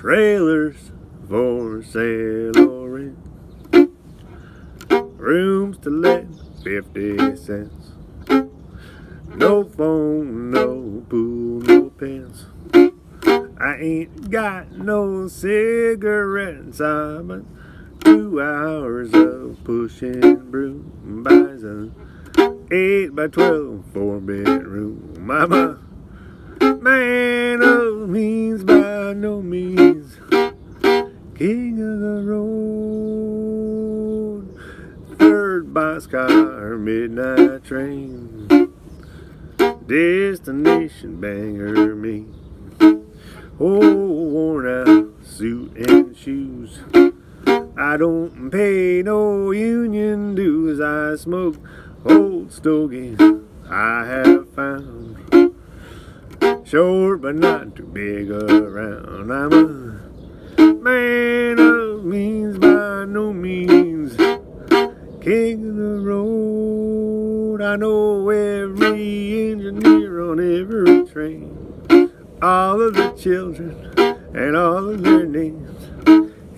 Trailers for sale or rent. Rooms to let, 50 cents. No phone, no pool, no pants. I ain't got no cigarettes. I'm at 2 hours of pushing broom. Buys a 8 by 12 4-bedroom. I'm a man of means, by no means king of the road. Third boxcar, midnight train. Destination Bangor, me. Oh, worn out suit and shoes. I don't pay no union dues. I smoke old stogies I have found. Short but not too big around. I'm a man of means, by no means king of the road. I know every engineer on every train, all of the children and all of their names,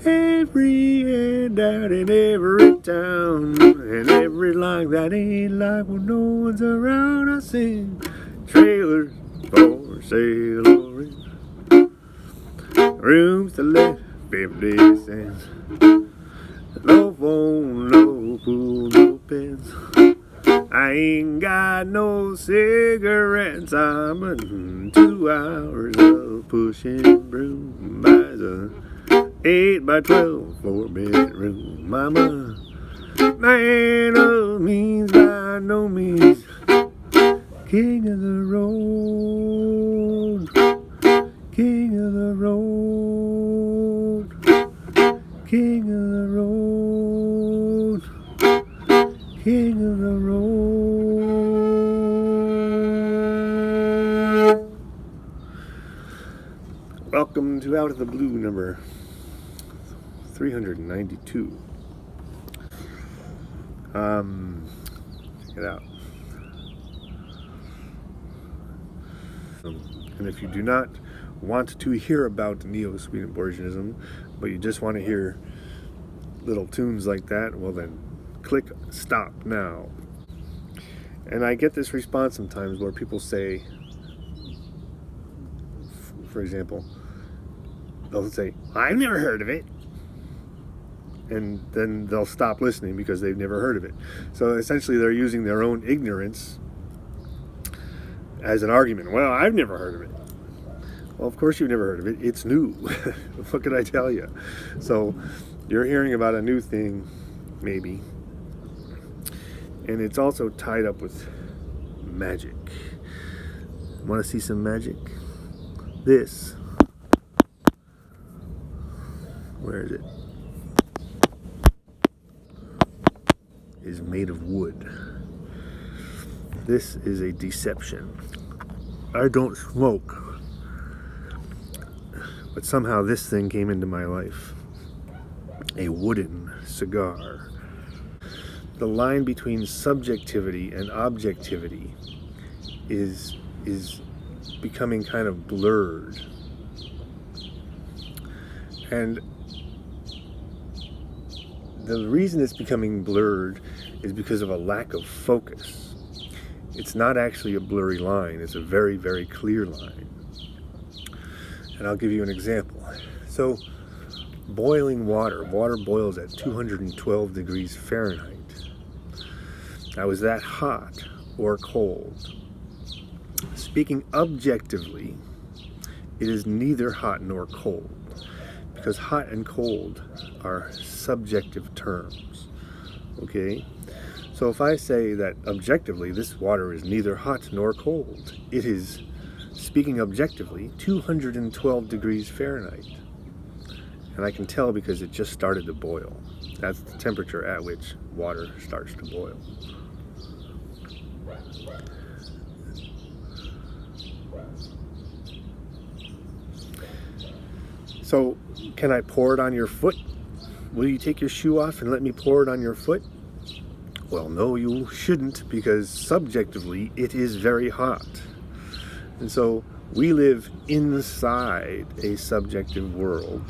every handout in every town, and every line that ain't like when no one's around. I sing trailers for sale or rent. Rooms to let, 50 cents. No phone, no pool, no pens. I ain't got no cigarettes. I'm in 2 hours of pushing broom. Buys a 8 by 12 4-bedroom. I'm a man of means, by no means king of the road. King of the road. King of the road. King of the road. Welcome to Out of the Blue number 392. Check it out. And if you do not want to hear about Neo-Swedenborgianism, but you just want to hear little tunes like that, well then click stop now. And I get this response sometimes where people say, for example, they'll say, I've never heard of it. And then they'll stop listening because they've never heard of it. So essentially they're using their own ignorance as an argument. Well, I've never heard of it. Well, of course you've never heard of it. It's new. What can I tell you? So you're hearing about a new thing, maybe. And it's also tied up with magic. Want to see some magic? This. Where is it? Is made of wood. This is a deception. I don't smoke. But somehow this thing came into my life. A wooden cigar. The line between subjectivity and objectivity is becoming kind of blurred. And the reason it's becoming blurred is because of a lack of focus. It's not actually a blurry line, it's a very, very clear line. And I'll give you an example. So, boiling water boils at 212 degrees Fahrenheit. Now, is that hot or cold? Speaking objectively, it is neither hot nor cold, because hot and cold are subjective terms. Okay? So if I say that objectively this water is neither hot nor cold, it is, speaking objectively, 212 degrees Fahrenheit. And I can tell because it just started to boil. That's the temperature at which water starts to boil. So, can I pour it on your foot? Will you take your shoe off and let me pour it on your foot? Well, no, you shouldn't, because subjectively it is very hot. And so We live inside a subjective world,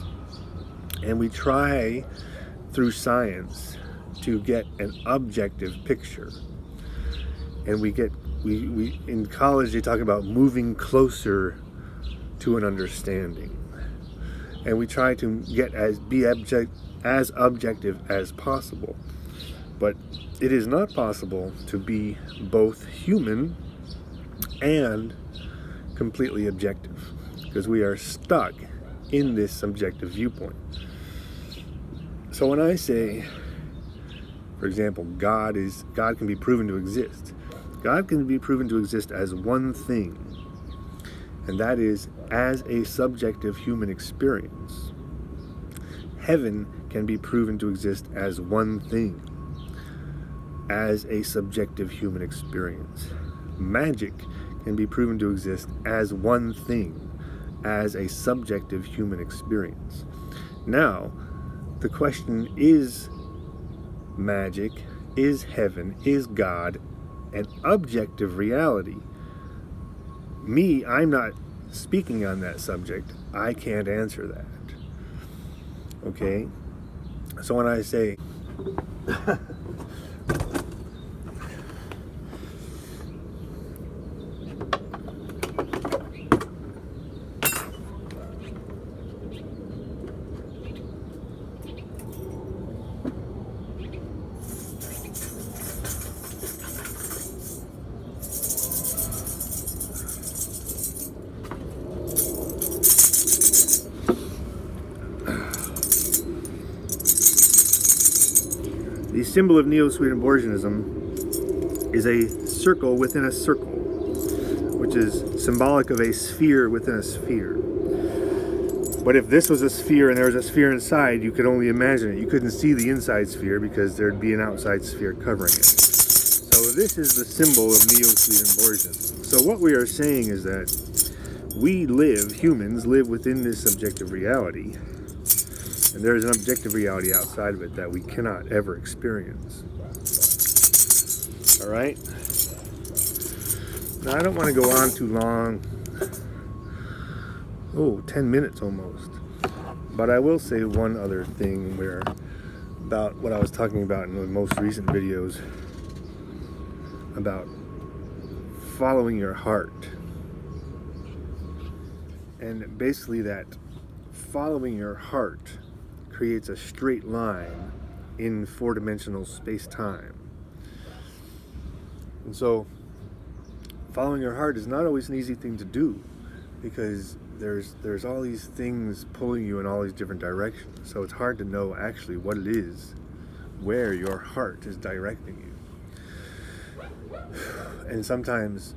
and we try through science to get an objective picture. And we in college they talk about moving closer to an understanding. And we try to get as objective as possible. But it is not possible to be both human and completely objective, because we are stuck in this subjective viewpoint. So when I say, for example, God can be proven to exist, God can be proven to exist as one thing, and that is as a subjective human experience. Heaven can be proven to exist as one thing, as a subjective human experience. Magic can be proven to exist as one thing, as a subjective human experience. Now, the question is magic, is heaven, is God an objective reality? I'm not speaking on that subject. I can't answer that. Okay? So when I say the symbol of Neo-Swedenborgianism is a circle within a circle, which is symbolic of a sphere within a sphere. But if this was a sphere and there was a sphere inside, you could only imagine it. You couldn't see the inside sphere because there'd be an outside sphere covering it. So this is the symbol of Neo-Swedenborgianism. So what we are saying is that humans live within this subjective reality. And there is an objective reality outside of it that we cannot ever experience. All right? Now, I don't want to go on too long. 10 minutes almost. But I will say one other thing about what I was talking about in the most recent videos about following your heart. And basically that following your heart creates a straight line in four-dimensional space-time. And so following your heart is not always an easy thing to do, because there's all these things pulling you in all these different directions. So it's hard to know actually what it is, where your heart is directing you. And sometimes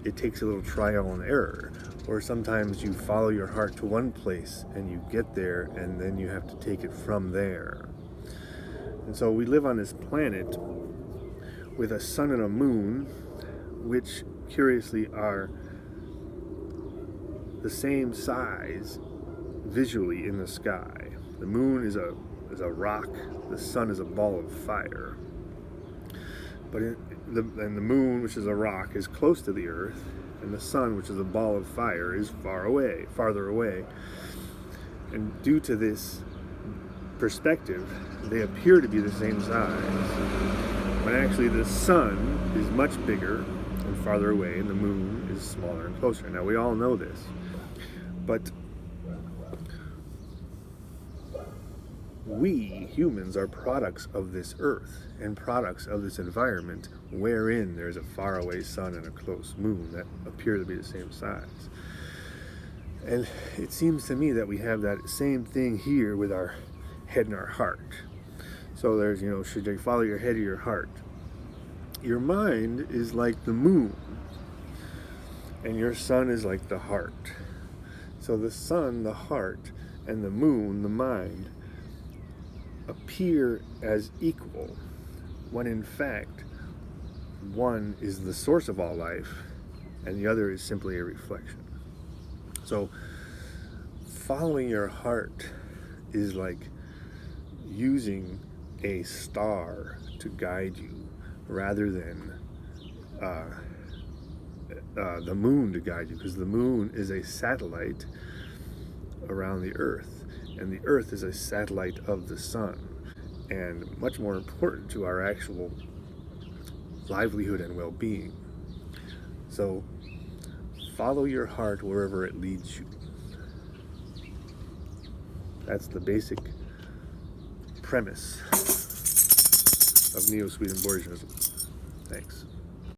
it takes a little trial and error. Or sometimes you follow your heart to one place and you get there, and then you have to take it from there. And so we live on this planet with a sun and a moon, which curiously are the same size visually in the sky. The moon is a rock, the sun is a ball of fire. But the moon, which is a rock, is close to the earth, and the sun, which is a ball of fire, is farther away. And due to this perspective, they appear to be the same size. But actually the sun is much bigger and farther away, and the moon is smaller and closer. Now, we all know this. But we, humans, are products of this earth and products of this environment, wherein there's a faraway sun and a close moon that appear to be the same size. And it seems to me that we have that same thing here with our head and our heart. So there's, should you follow your head or your heart? Your mind is like the moon, and your sun is like the heart. So the sun, the heart, and the moon, the mind, appear as equal, when in fact one is the source of all life and the other is simply a reflection. So following your heart is like using a star to guide you, rather than the moon to guide you, because the moon is a satellite around the Earth, and the Earth is a satellite of the sun, and much more important to our actual livelihood and well-being. So follow your heart wherever it leads you. That's the basic premise of Neo-Swedenborgianism. Thanks.